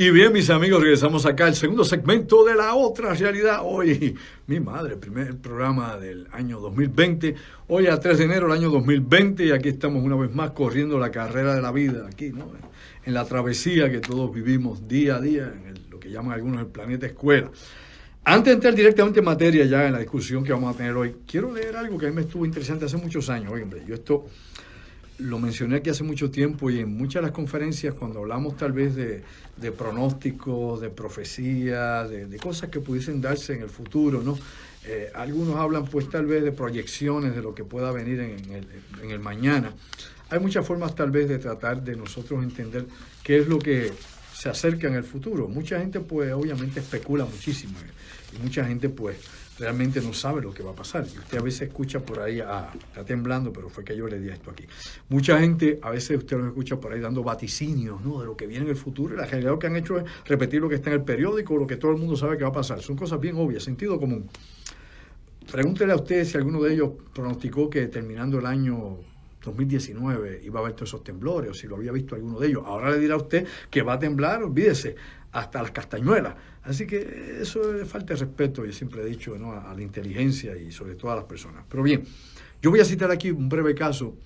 Y bien, mis amigos, regresamos acá al segundo segmento de La Otra Realidad. Hoy, mi madre, el primer programa del año 2020. Hoy a 3 de enero del año 2020 y aquí estamos una vez más corriendo la carrera de la vida, aquí, ¿no? En la travesía que todos vivimos día a día, en lo que llaman algunos el planeta escuela. Antes de entrar directamente en materia ya en la discusión que vamos a tener hoy, quiero leer algo que a mí me estuvo interesante hace muchos años. Oye, hombre, yo esto lo mencioné aquí hace mucho tiempo y en muchas de las conferencias cuando hablamos tal vez de pronósticos, de profecías, de cosas que pudiesen darse en el futuro, ¿no? Algunos hablan pues tal vez de proyecciones de lo que pueda venir en el mañana. Hay muchas formas tal vez de tratar de nosotros entender qué es lo que se acerca en el futuro. Mucha gente pues obviamente especula muchísimo y mucha gente pues realmente no sabe lo que va a pasar. Y usted a veces escucha por ahí, está temblando, pero fue que yo le di esto aquí. Mucha gente, a veces usted los escucha por ahí dando vaticinios, ¿no? De lo que viene en el futuro. Y la realidad lo que han hecho es repetir lo que está en el periódico, lo que todo el mundo sabe que va a pasar. Son cosas bien obvias, sentido común. Pregúntele a usted si alguno de ellos pronosticó que terminando el año 2019 iba a haber todos esos temblores, o si lo había visto alguno de ellos. Ahora le dirá a usted que va a temblar, olvídese, hasta las castañuelas. Así que eso es falta de respeto, yo siempre he dicho, ¿no? a la inteligencia y sobre todo a las personas. Pero bien, yo voy a citar aquí un breve caso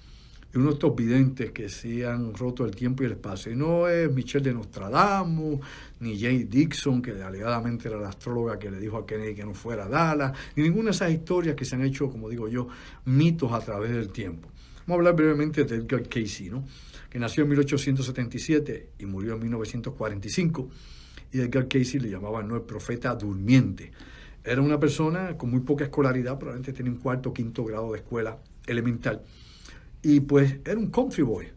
de uno de estos videntes que sí han roto el tiempo y el espacio. Y no es Michel de Nostradamus, ni Jay Dixon, que alegadamente era la astróloga que le dijo a Kennedy que no fuera a Dallas, ni ninguna de esas historias que se han hecho, como digo yo, mitos a través del tiempo. Vamos a hablar brevemente de Edgar Cayce, ¿no? Que nació en 1877 y murió en 1945. Y Edgar Cayce le llamaban, ¿no?, el profeta durmiente. Era una persona con muy poca escolaridad, probablemente tenía un cuarto o quinto grado de escuela elemental. Y pues era un country boy.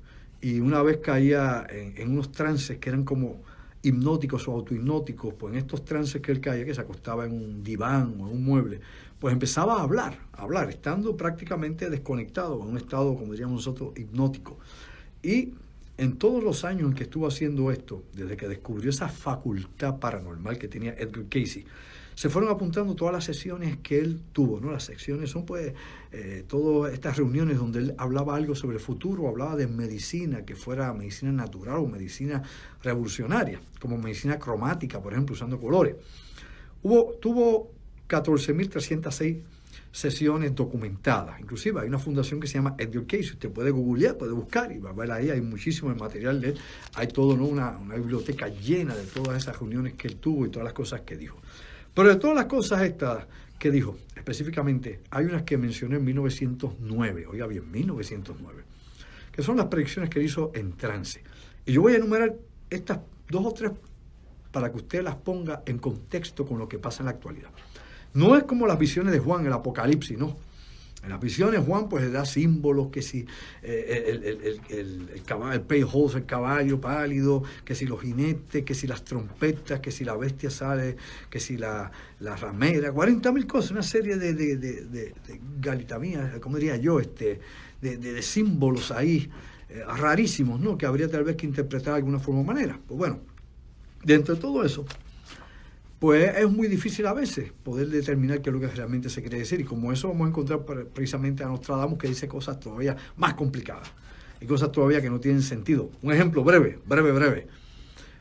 Y una vez caía en unos trances que eran como hipnóticos o autohipnóticos, pues en estos trances que él caía, que se acostaba en un diván o en un mueble, pues empezaba a hablar, estando prácticamente desconectado, en un estado, como diríamos nosotros, hipnótico. Y en todos los años en que estuvo haciendo esto, desde que descubrió esa facultad paranormal que tenía Edgar Cayce, se fueron apuntando todas las sesiones que él tuvo, ¿no? Las secciones son pues todas estas reuniones donde él hablaba algo sobre el futuro, hablaba de medicina, que fuera medicina natural o medicina revolucionaria, como medicina cromática, por ejemplo, usando colores. Tuvo 14.306 sesiones documentadas. Inclusive hay una fundación que se llama Edgar Cayce. Usted puede googlear, puede buscar y va a ver ahí, hay muchísimo material de él. Hay todo, ¿no? una biblioteca llena de todas esas reuniones que él tuvo y todas las cosas que dijo. Pero de todas las cosas estas que dijo, específicamente, hay unas que mencioné en 1909, oiga bien, 1909, que son las predicciones que él hizo en trance. Y yo voy a enumerar estas 2 o 3 para que usted las ponga en contexto con lo que pasa en la actualidad. No es como las visiones de Juan, el Apocalipsis, no. En las visiones Juan pues le da símbolos, que si el pale-horse, el caballo pálido, que si los jinetes, que si las trompetas, que si la bestia sale, que si la ramera, 40.000 cosas, una serie de galitamías, como diría yo, de símbolos ahí rarísimos, ¿no? Que habría tal vez que interpretar de alguna forma o manera. Pues bueno, dentro de todo eso, pues es muy difícil a veces poder determinar qué es lo que realmente se quiere decir. Y como eso vamos a encontrar precisamente a Nostradamus, que dice cosas todavía más complicadas y cosas todavía que no tienen sentido. Un ejemplo breve.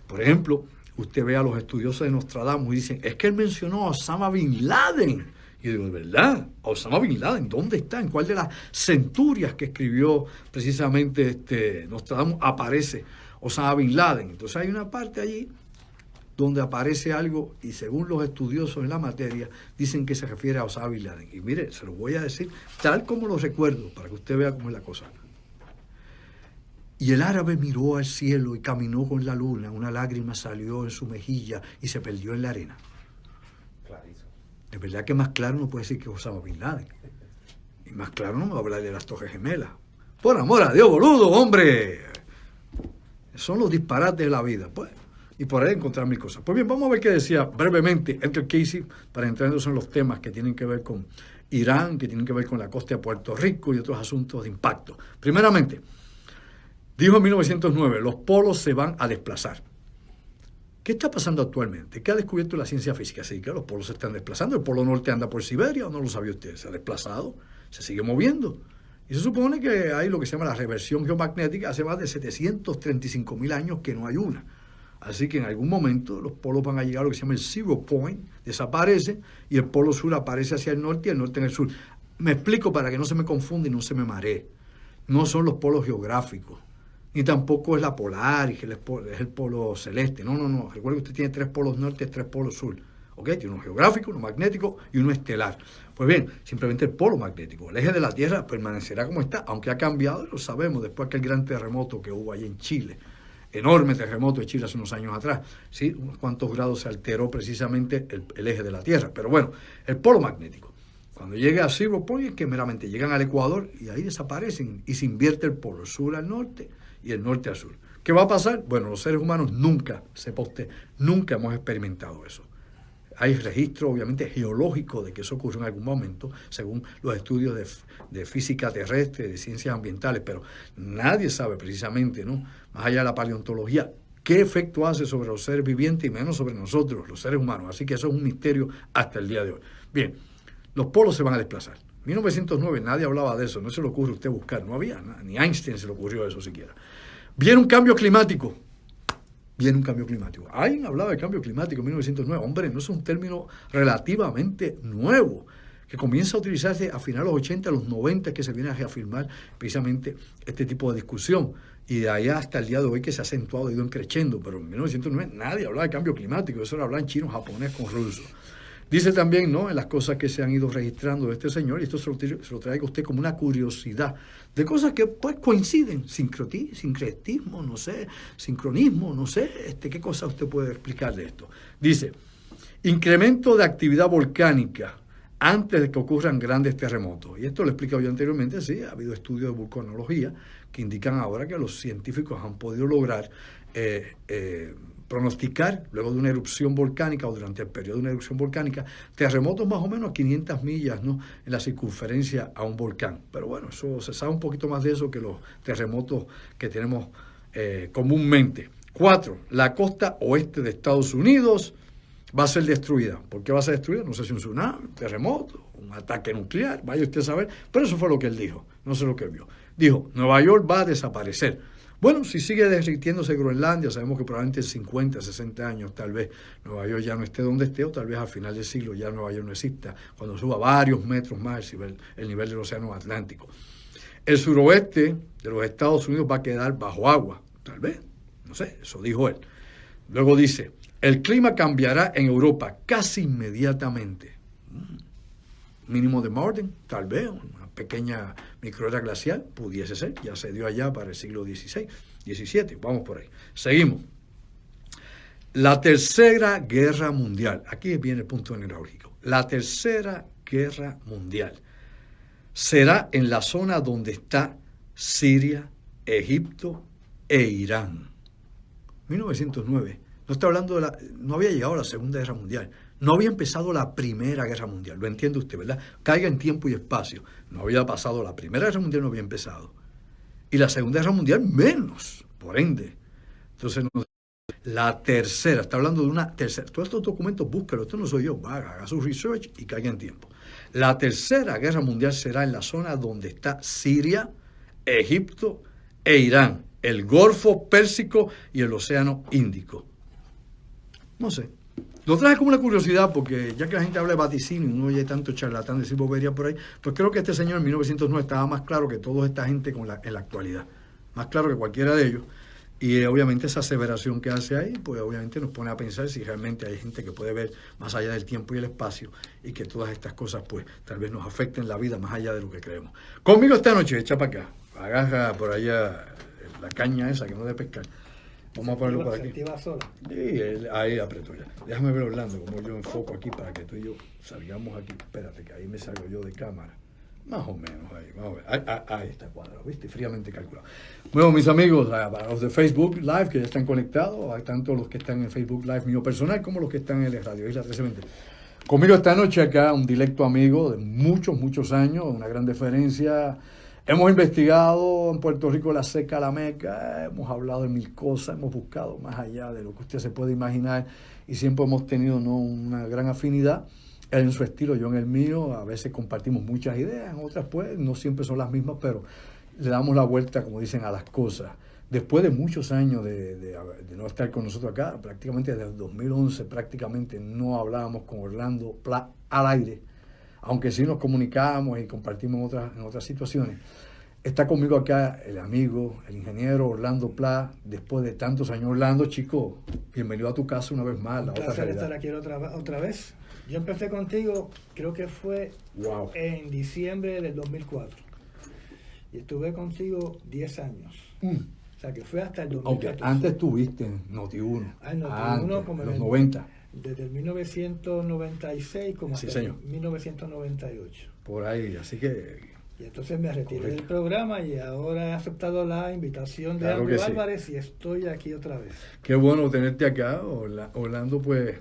Por ejemplo, usted ve a los estudiosos de Nostradamus y dicen, es que él mencionó a Osama Bin Laden. Y yo digo, ¿de verdad? ¿Osama Bin Laden? ¿Dónde está? ¿En cuál de las centurias que escribió precisamente Nostradamus aparece Osama Bin Laden? Entonces hay una parte allí donde aparece algo y según los estudiosos en la materia dicen que se refiere a Osama Bin Laden. Y mire, se lo voy a decir tal como lo recuerdo para que usted vea cómo es la cosa. Y el árabe miró al cielo y caminó con la luna, una lágrima salió en su mejilla y se perdió en la arena. Clarísimo. Es verdad que más claro no puede decir que Osama Bin Laden. Y más claro no me va a hablar de las Torres Gemelas. Por amor a Dios, boludo, hombre. Son los disparates de la vida, pues. Y por ahí encontrar mil cosas. Pues bien, vamos a ver qué decía brevemente Edgar Cayce para entrar en los temas que tienen que ver con Irán, que tienen que ver con la costa de Puerto Rico y otros asuntos de impacto. Primeramente, dijo en 1909, los polos se van a desplazar. ¿Qué está pasando actualmente? ¿Qué ha descubierto la ciencia física? Sí, que los polos se están desplazando. El polo norte anda por Siberia, ¿o no lo sabía usted? Se ha desplazado, se sigue moviendo. Y se supone que hay lo que se llama la reversión geomagnética hace más de 735.000 años que no hay una. Así que en algún momento los polos van a llegar a lo que se llama el zero point, desaparece y el polo sur aparece hacia el norte y el norte en el sur. Me explico para que no se me confunda y no se me maree. No son los polos geográficos, ni tampoco es la polar, y que es el polo celeste. No. Recuerde que usted tiene 3 polos norte y 3 polos sur. ¿Ok? Tiene uno geográfico, uno magnético y uno estelar. Pues bien, simplemente el polo magnético. El eje de la Tierra permanecerá como está, aunque ha cambiado, lo sabemos, después de aquel gran terremoto que hubo allí en Chile. Enorme terremoto de Chile hace unos años atrás. ¿Sí? Unos cuantos grados se alteró precisamente el eje de la Tierra. Pero bueno, el polo magnético. Cuando llegue a zero point, es que meramente llegan al ecuador y ahí desaparecen y se invierte el polo sur al norte y el norte al sur. ¿Qué va a pasar? Bueno, los seres humanos nunca hemos experimentado eso. Hay registro, obviamente, geológico de que eso ocurrió en algún momento, según los estudios de física terrestre, de ciencias ambientales, pero nadie sabe precisamente, ¿no? Más allá de la paleontología, qué efecto hace sobre los seres vivientes y menos sobre nosotros, los seres humanos. Así que eso es un misterio hasta el día de hoy. Bien, los polos se van a desplazar. En 1909 nadie hablaba de eso, no se le ocurre a usted buscar, no había nada, ni a Einstein se le ocurrió eso siquiera. Viene un cambio climático. Alguien hablaba de cambio climático en 1909. Hombre, no es un término relativamente nuevo, que comienza a utilizarse a finales de los 80, los 90, que se viene a reafirmar precisamente este tipo de discusión. Y de allá hasta el día de hoy que se ha acentuado, ha ido creciendo. Pero en 1909 nadie hablaba de cambio climático, eso lo hablaban chino, japonés con ruso. Dice también, ¿no?, en las cosas que se han ido registrando de este señor, y esto se lo traigo a usted como una curiosidad, de cosas que pues coinciden, sincretismo, no sé, sincronismo, no sé, qué cosa usted puede explicar de esto. Dice, incremento de actividad volcánica antes de que ocurran grandes terremotos. Y esto lo he explicado yo anteriormente, sí, ha habido estudios de vulcanología que indican ahora que los científicos han podido lograr pronosticar, luego de una erupción volcánica o durante el periodo de una erupción volcánica, terremotos más o menos a 500 millas, ¿no?, en la circunferencia a un volcán. Pero bueno, eso se sabe un poquito más de eso que los terremotos que tenemos comúnmente. 4. La costa oeste de Estados Unidos va a ser destruida. ¿Por qué va a ser destruida? No sé si un tsunami, un terremoto, un ataque nuclear, vaya usted a saber, pero eso fue lo que él dijo, no sé lo que él vio. Dijo, Nueva York va a desaparecer. Bueno, si sigue derritiéndose Groenlandia, sabemos que probablemente en 50, 60 años tal vez Nueva York ya no esté donde esté, o tal vez al final del siglo ya Nueva York no exista, cuando suba varios metros más el nivel del océano Atlántico. El suroeste de los Estados Unidos va a quedar bajo agua, tal vez, no sé, eso dijo él. Luego dice, el clima cambiará en Europa casi inmediatamente. Mínimo de Morden, tal vez, una pequeña microera glacial, pudiese ser, ya se dio allá para el siglo XVI, XVII, vamos por ahí. Seguimos. La Tercera Guerra Mundial, aquí viene el punto neurálgico. La Tercera Guerra Mundial será en la zona donde está Siria, Egipto e Irán. 1909, no está hablando no había llegado la Segunda Guerra Mundial. No había empezado la Primera Guerra Mundial, lo entiende usted, ¿verdad? Caiga en tiempo y espacio. No había pasado la Primera Guerra Mundial, no había empezado. Y la Segunda Guerra Mundial menos, por ende. Entonces, la tercera, está hablando de una tercera. Todos estos documentos, búsquelo, esto no soy yo, haga su research y caiga en tiempo. La Tercera Guerra Mundial será en la zona donde está Siria, Egipto e Irán, el Golfo Pérsico y el Océano Índico. No sé. Lo traje como una curiosidad porque ya que la gente habla de vaticinio y no oye tanto charlatán decir bobería por ahí, pues creo que este señor en 1909 estaba más claro que toda esta gente en la actualidad. Más claro que cualquiera de ellos. Y obviamente esa aseveración que hace ahí, pues obviamente nos pone a pensar si realmente hay gente que puede ver más allá del tiempo y el espacio y que todas estas cosas pues tal vez nos afecten la vida más allá de lo que creemos. Conmigo esta noche, echa para acá, agarra por allá la caña esa que no debe pescar. Vamos a ponerlo por aquí. Sí, ahí apretó ya. Déjame ver, Orlando, como yo enfoco aquí para que tú y yo salgamos aquí. Espérate, que ahí me salgo yo de cámara. Más o menos ahí. Vamos a ver. Ahí está cuadrado, ¿viste? Fríamente calculado. Bueno, mis amigos, para los de Facebook Live que ya están conectados, hay tanto los que están en Facebook Live mío personal como los que están en el Radio Isla 1320. Conmigo esta noche acá un directo amigo de muchos, muchos años, una gran deferencia. Hemos investigado en Puerto Rico la seca, la meca, hemos hablado de mil cosas, hemos buscado más allá de lo que usted se puede imaginar y siempre hemos tenido, ¿no?, una gran afinidad. Él en su estilo, yo en el mío, a veces compartimos muchas ideas, en otras pues no siempre son las mismas, pero le damos la vuelta, como dicen, a las cosas. después de muchos años de no estar con nosotros acá, prácticamente desde el 2011 prácticamente no hablábamos con Orlando Pla al aire, aunque sí nos comunicábamos y compartimos en otras situaciones. Está conmigo acá el amigo, el ingeniero Orlando Pla, después de tantos años. Orlando, chico, bienvenido a tu casa una vez más. Un placer estar aquí otra vez. Yo empecé contigo, creo que fue en diciembre del 2004. Y estuve contigo 10 años. O sea, que fue hasta el 2014. Aunque antes estuviste en Noti1. En Noti1 como en los 90. Desde el 1996 como hasta señor. 1998. Por ahí, así que... Y entonces me retiré del programa y ahora he aceptado la invitación de Claro Andrew que sí. Álvarez y estoy aquí otra vez. Qué bueno tenerte acá. Orlando, pues,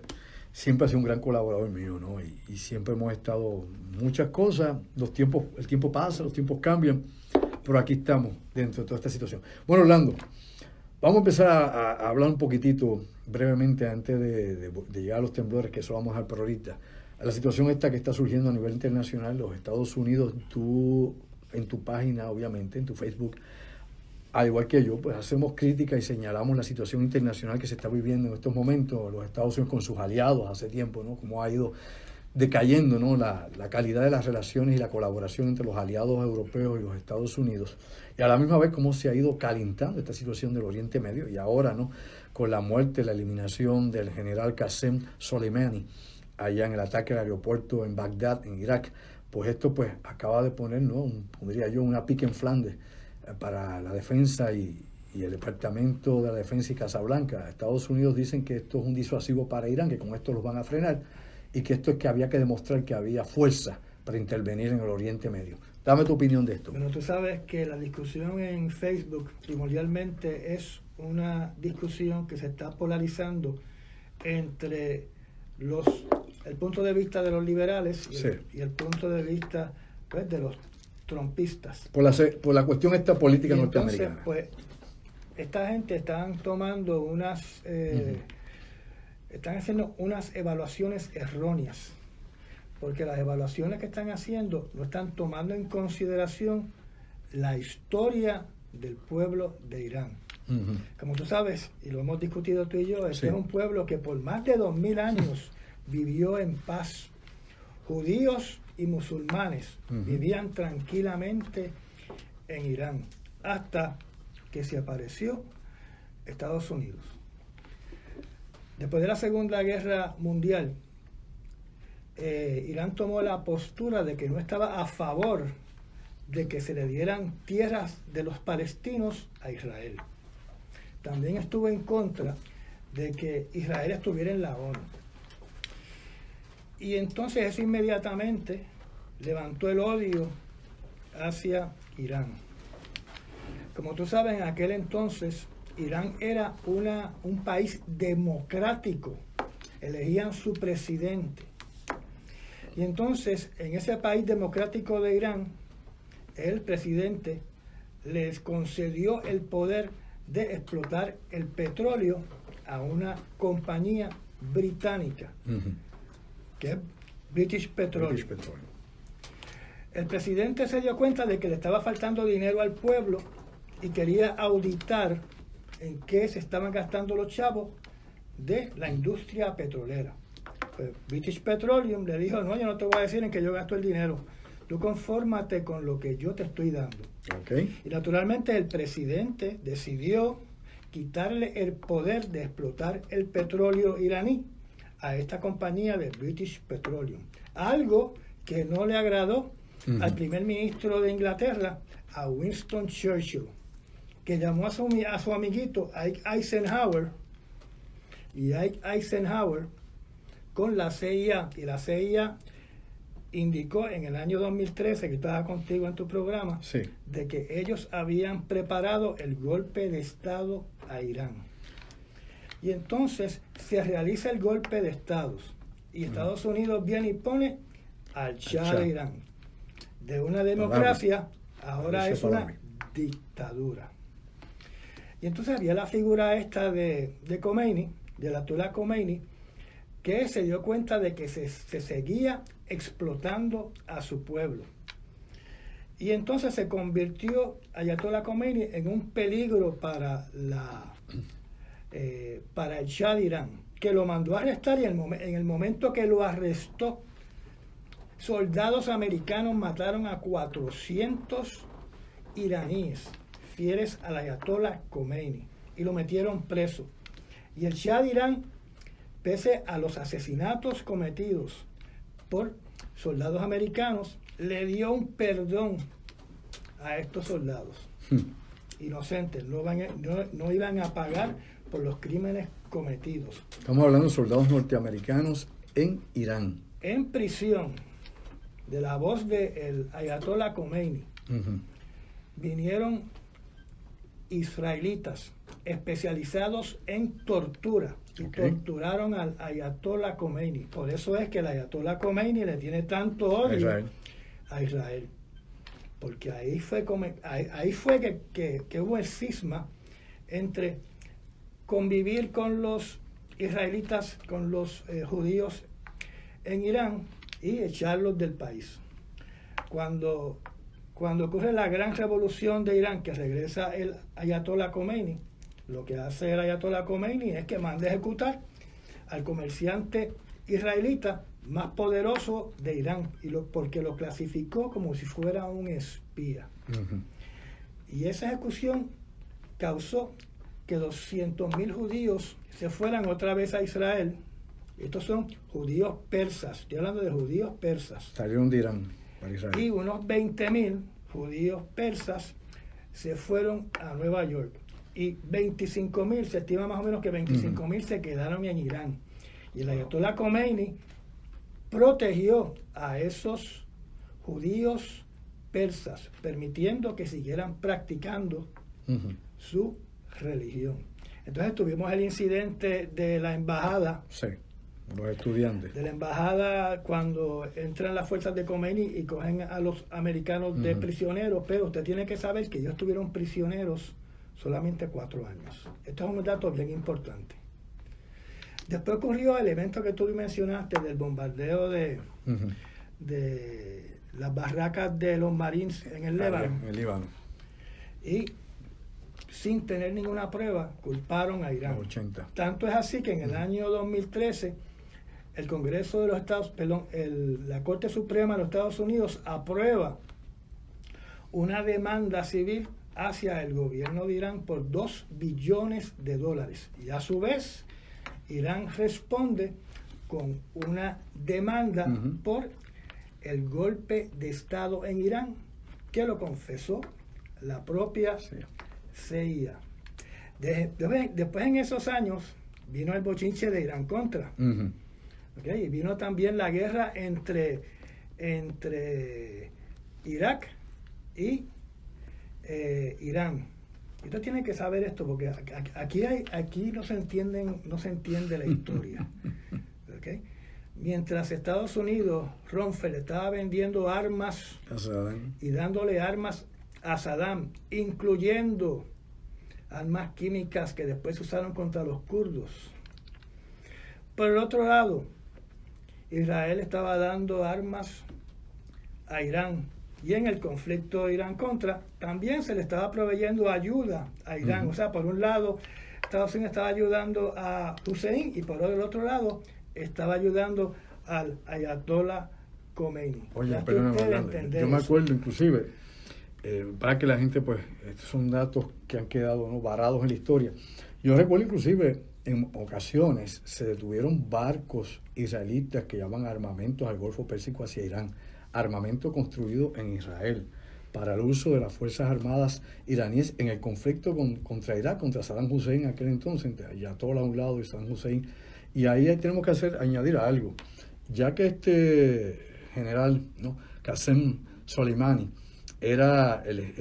siempre ha sido un gran colaborador mío, ¿no? Y siempre hemos estado muchas cosas. El tiempo pasa, los tiempos cambian, pero aquí estamos dentro de toda esta situación. Bueno, Orlando, vamos a empezar a hablar un poquitito brevemente antes de llegar a los temblores, que eso vamos a dejar por ahorita. La situación esta que está surgiendo a nivel internacional, los Estados Unidos, tú en tu página, obviamente, en tu Facebook, al igual que yo, pues hacemos crítica y señalamos la situación internacional que se está viviendo en estos momentos, los Estados Unidos con sus aliados hace tiempo, ¿no? Cómo ha ido decayendo, ¿no? la calidad de las relaciones y la colaboración entre los aliados europeos y los Estados Unidos. Y a la misma vez cómo se ha ido calentando esta situación del Oriente Medio. Y ahora, ¿no? Con la muerte, la eliminación del general Qasem Soleimani, allá en el ataque al aeropuerto en Bagdad, en Irak, pues esto pues acaba de poner, ¿no? Pondría yo una pique en Flandes para la defensa y el Departamento de la Defensa y Casablanca. Estados Unidos dicen que esto es un disuasivo para Irán, que con esto los van a frenar, y que esto es que había que demostrar que había fuerza para intervenir en el Oriente Medio. Dame tu opinión de esto. Bueno, tú sabes que la discusión en Facebook primordialmente es una discusión que se está polarizando entre el punto de vista de los liberales y el punto de vista, pues, de los trumpistas. Por la cuestión esta política norteamericana. Pues esta gente están tomando están haciendo unas evaluaciones erróneas, porque las evaluaciones que están haciendo no están tomando en consideración la historia del pueblo de Irán. Como tú sabes, y lo hemos discutido tú y yo, este es un pueblo que por más de 2000 años vivió en paz. Judíos y musulmanes vivían tranquilamente en Irán hasta que se apareció Estados Unidos. Después de la Segunda Guerra Mundial, Irán tomó la postura de que no estaba a favor de que se le dieran tierras de los palestinos a Israel. También estuvo en contra de que Israel estuviera en la ONU. Y entonces eso inmediatamente levantó el odio hacia Irán. Como tú sabes, en aquel entonces Irán era un país democrático. Elegían su presidente. Y entonces, en ese país democrático de Irán, el presidente les concedió el poder de explotar el petróleo a una compañía británica, que es British Petroleum. El presidente se dio cuenta de que le estaba faltando dinero al pueblo y quería auditar en qué se estaban gastando los chavos de la industria petrolera. Pues British Petroleum le dijo: no, yo no te voy a decir en qué yo gasto el dinero, tú confórmate con lo que yo te estoy dando. Y naturalmente el presidente decidió quitarle el poder de explotar el petróleo iraní a esta compañía de British Petroleum, algo que no le agradó al primer ministro de Inglaterra, a Winston Churchill, que llamó a su amiguito Eisenhower, y Eisenhower con la CIA, y la CIA indicó en el año 2013, que estaba contigo en tu programa, de que ellos habían preparado el golpe de Estado a Irán. Y entonces se realiza el golpe de Estado y Estados Unidos viene y pone al Shah de Irán. De una democracia, ahora es una dictadura. Y entonces había la figura esta de Khomeini, del Ayatollah Khomeini, que se dio cuenta de que se seguía explotando a su pueblo. Y entonces se convirtió Ayatollah Khomeini en un peligro para el Shah de Irán, que lo mandó a arrestar, y en el momento que lo arrestó, soldados americanos mataron a 400 iraníes fieles al Ayatollah Khomeini y lo metieron preso. Y el Shah de Irán, pese a los asesinatos cometidos por soldados americanos, le dio un perdón a estos soldados inocentes. No iban a pagar por los crímenes cometidos. Estamos hablando de soldados norteamericanos en Irán. En prisión, de la voz del Ayatollah Khomeini, vinieron israelitas especializados en tortura y torturaron al Ayatollah Khomeini. Por eso es que el Ayatollah Khomeini le tiene tanto odio a Israel, porque ahí fue que hubo el cisma entre convivir con los israelitas, con los judíos en Irán, y echarlos del país. Cuando ocurre la gran revolución de Irán, que regresa el Ayatollah Khomeini, lo que hace el Ayatollah Khomeini es que manda a ejecutar al comerciante israelita más poderoso de Irán, porque lo clasificó como si fuera un espía. Y esa ejecución causó que 200.000 judíos se fueran otra vez a Israel. Estos son judíos persas, estoy hablando de judíos persas. Salieron de Irán para Israel. Y unos 20.000 judíos persas se fueron a Nueva York. Y 25.000, se estima más o menos que 25.000 se quedaron en Irán. Y el Ayatollah Khomeini protegió a esos judíos persas, permitiendo que siguieran practicando su religión. Entonces tuvimos el incidente de la embajada. Sí, los estudiantes. De la embajada, cuando entran las fuerzas de Khomeini y cogen a los americanos de prisioneros, pero usted tiene que saber que ellos estuvieron prisioneros solamente 4 años. Esto es un dato bien importante. Después ocurrió el evento que tú mencionaste del bombardeo de las barracas de los Marines en el Líbano. En el Líbano. Y sin tener ninguna prueba, culparon a Irán. 80. Tanto es así que en el año 2013, el Congreso de los Estados, la Corte Suprema de los Estados Unidos aprueba una demanda civil hacia el gobierno de Irán por $2 billones. Y a su vez, Irán responde con una demanda por el golpe de Estado en Irán, que lo confesó la propia CIA. Después, en esos años, vino el bochinche de Irán Contra. Y vino también la guerra entre Irak y Irán. Y usted tiene que saber esto, porque aquí no se entiende la historia. Mientras Estados Unidos, Rumsfeld, estaba vendiendo armas y dándole armas a Saddam, incluyendo armas químicas que después se usaron contra los kurdos. Por el otro lado, Israel estaba dando armas a Irán, y en el conflicto Irán-Contra también se le estaba proveyendo ayuda a Irán. O sea, por un lado, Estados Unidos estaba ayudando a Hussein, y por el otro lado estaba ayudando al Ayatollah Khomeini. Oye, yo me acuerdo inclusive, para que la gente, pues, estos son datos que han quedado, ¿no?, varados en la historia. Yo recuerdo inclusive, en ocasiones, se detuvieron barcos israelitas que llevaban armamentos al Golfo Pérsico hacia Irán, armamento construido en Israel para el uso de las Fuerzas Armadas iraníes en el conflicto contra Irak, contra Saddam Hussein en aquel entonces, entre Ayatollah a un lado y Saddam Hussein. Y ahí tenemos que añadir algo, ya que este general, ¿no?, Qasem Soleimani, era el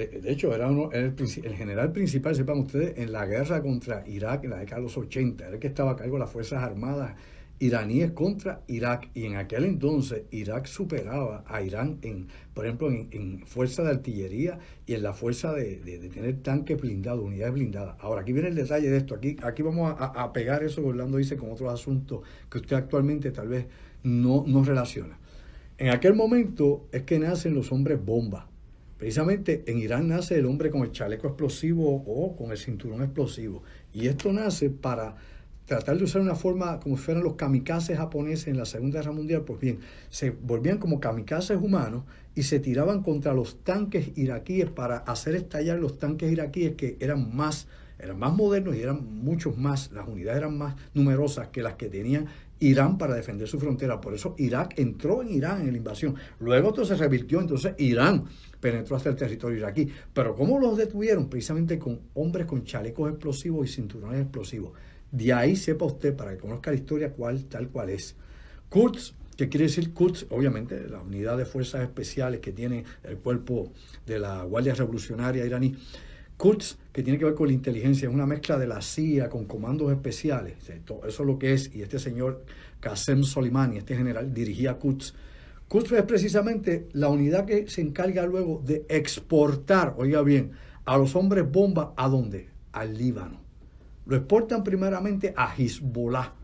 general principal, sepan ustedes, en la guerra contra Irak en la década de los 80, era el que estaba a cargo de las Fuerzas Armadas iraníes contra Irak, y en aquel entonces Irak superaba a Irán por ejemplo, en fuerza de artillería y en la fuerza de tener tanques blindados, unidades blindadas. Ahora, aquí viene el detalle de esto, aquí vamos a pegar eso que Orlando dice con otros asuntos que usted actualmente tal vez no relaciona. En aquel momento es que nacen los hombres bomba, Precisamente en Irán nace el hombre con el chaleco explosivo o con el cinturón explosivo. Y esto nace para tratar de usar una forma como si fueran los kamikazes japoneses en la Segunda Guerra Mundial. Pues bien, se volvían como kamikazes humanos y se tiraban contra los tanques iraquíes para hacer estallar los tanques iraquíes que eran más modernos y eran muchos más, las unidades eran más numerosas que las que tenía Irán para defender su frontera. Por eso Irak entró en Irán en la invasión. Luego esto se revirtió, entonces Irán penetró hasta el territorio iraquí. Pero ¿cómo los detuvieron? Precisamente con hombres con chalecos explosivos y cinturones explosivos. De ahí sepa usted, para que conozca la historia tal cual es. Quds, ¿qué quiere decir Quds? Obviamente, la unidad de fuerzas especiales que tiene el cuerpo de la Guardia Revolucionaria iraní. Quds, que tiene que ver con la inteligencia, es una mezcla de la CIA con comandos especiales. Eso es lo que es. Y este señor Qasem Soleimani, este general, dirigía Quds. Quds es precisamente la unidad que se encarga luego de exportar, oiga bien, a los hombres bomba, ¿a dónde? Al Líbano. Lo exportan primeramente a Hezbollah.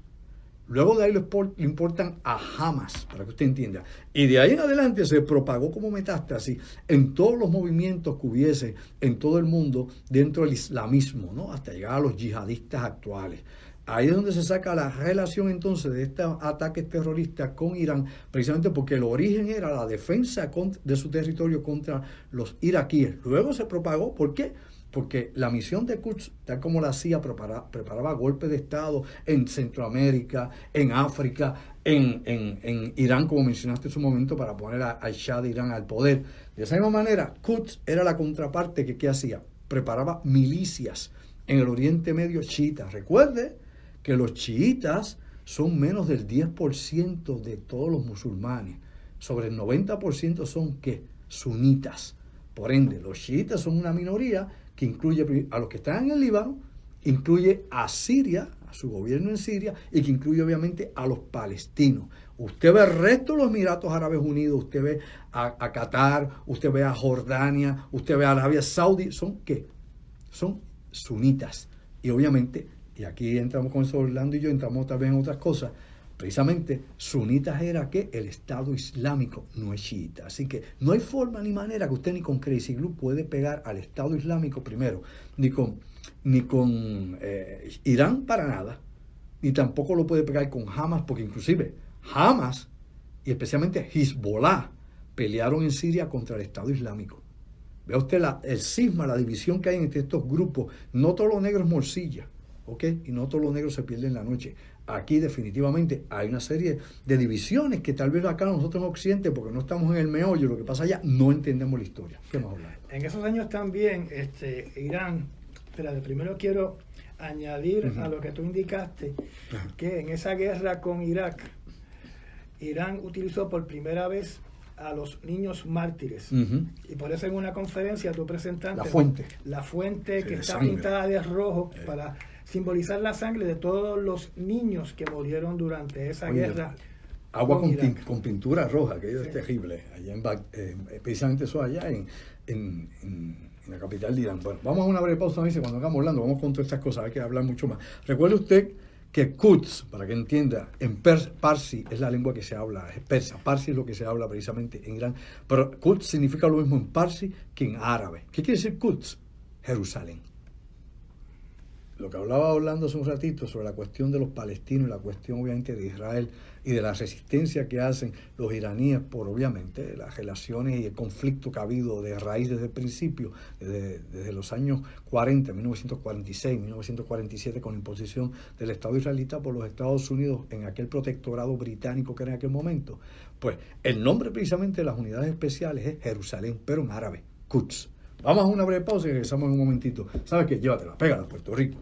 Luego de ahí lo importan a Hamas, para que usted entienda. Y de ahí en adelante se propagó como metástasis en todos los movimientos que hubiese en todo el mundo dentro del islamismo, ¿no? Hasta llegar a los yihadistas actuales. Ahí es donde se saca la relación entonces de estos ataques terroristas con Irán, precisamente porque el origen era la defensa de su territorio contra los iraquíes. Luego se propagó, ¿por qué? Porque la misión de Quds, tal como la CIA preparaba golpes de Estado en Centroamérica, en África, en Irán, como mencionaste en su momento, para poner al Shah de Irán al poder. De esa misma manera, Quds era la contraparte que ¿qué hacía? Preparaba milicias en el Oriente Medio chiitas. Recuerde que los chiitas son menos del 10% de todos los musulmanes. Sobre el 90% son, ¿qué? Sunitas. Por ende, los chiitas son una minoría que incluye a los que están en el Líbano, incluye a Siria, a su gobierno en Siria, y que incluye obviamente a los palestinos. Usted ve el resto de los Emiratos Árabes Unidos, usted ve a Qatar, usted ve a Jordania, usted ve a Arabia Saudí, ¿son qué? Son sunitas. Y obviamente, y aquí entramos con eso Orlando y yo, entramos también en otras cosas, precisamente sunitas era que el Estado Islámico no es chiita. Así que no hay forma ni manera que usted ni con Crazy Glue puede pegar al Estado Islámico primero, ni con Irán para nada, ni tampoco lo puede pegar con Hamas, porque inclusive Hamas y especialmente Hezbollah pelearon en Siria contra el Estado Islámico. Vea usted el cisma, la división que hay entre estos grupos. No todos los negros morcilla, ¿ok? Y no todos los negros se pierden en la noche. Aquí definitivamente hay una serie de divisiones que tal vez acá nosotros en Occidente, porque no estamos en el meollo, lo que pasa allá, no entendemos la historia. ¿Qué más hablar? En esos años también, Irán, primero quiero añadir a lo que tú indicaste, que en esa guerra con Irak, Irán utilizó por primera vez a los niños mártires. Y por eso en una conferencia tú presentaste la fuente que está pintada de rojo para simbolizar la sangre de todos los niños que murieron durante esa guerra. Agua con pintura roja, aquello es terrible. Allá precisamente eso allá en la capital de Irán. Bueno, vamos a una breve pausa, cuando estamos hablando, vamos con todas estas cosas, hay que hablar mucho más. Recuerde usted que Quds, para que entienda, en Parsi es la lengua que se habla, es persa. Parsi es lo que se habla precisamente en Irán. Pero Quds significa lo mismo en Parsi que en árabe. ¿Qué quiere decir Quds? Jerusalén. Lo que hablaba Orlando hace un ratito sobre la cuestión de los palestinos y la cuestión obviamente de Israel y de la resistencia que hacen los iraníes por obviamente las relaciones y el conflicto que ha habido de raíz desde el principio, desde los años 40, 1946, 1947, con la imposición del Estado israelita por los Estados Unidos en aquel protectorado británico que era en aquel momento. Pues el nombre precisamente de las unidades especiales es Jerusalén, pero en árabe, Quds. Vamos a una breve pausa y regresamos en un momentito. ¿Sabes qué? Llévatela, pégala, Puerto Rico.